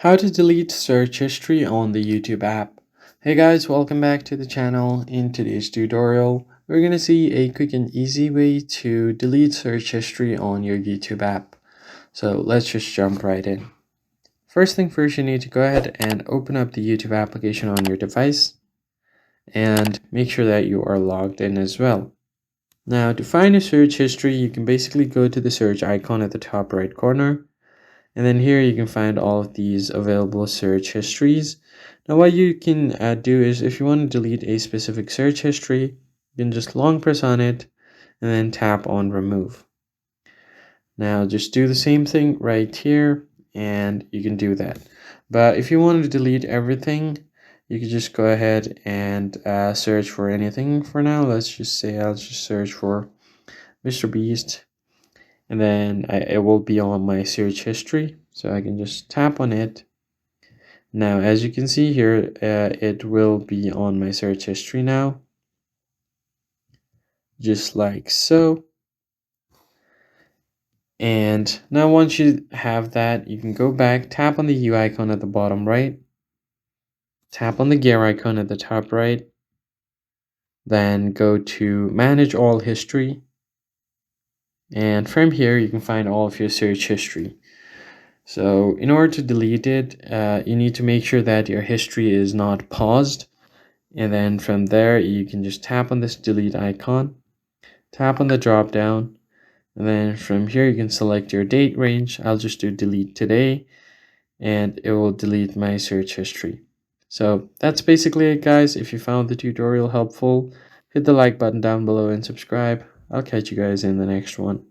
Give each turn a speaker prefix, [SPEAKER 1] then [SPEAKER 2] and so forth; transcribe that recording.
[SPEAKER 1] How to delete search history on the YouTube app. Hey guys, welcome back to the channel. In today's tutorial, we're going to see a quick and easy way to delete search history on your YouTube app. So let's just jump right in. First thing first, you need to go ahead and open up the YouTube application on your device and make sure that you are logged in as well. Now, to find your search history, you can basically go to the search icon at the top right corner. And then here you can find all of these available search histories. Now what you can do is if you want to delete a specific search history, you can just long press on it and then tap on remove. Now just do the same thing right here and you can do that. But if you want to delete everything, you can just go ahead and search for anything for now. Let's just say I'll just search for Mr. Beast. And then it will be on my search history, so I can just tap on it. Now as you can see here, it will be on my search history now, just like so. And now once you have that, you can go back, tap on the U icon at the bottom right, tap on the gear icon at the top right, then go to manage all history, and from here you can find all of your search history. So in order to delete it, you need to make sure that your history is not paused. And then from there, you can just tap on this delete icon, tap on the drop down, and then from here you can select your date range. I'll just do delete today, and it will delete my search history. So that's basically it, guys. If you found the tutorial helpful, hit the like button down below and subscribe. I'll catch you guys in the next one.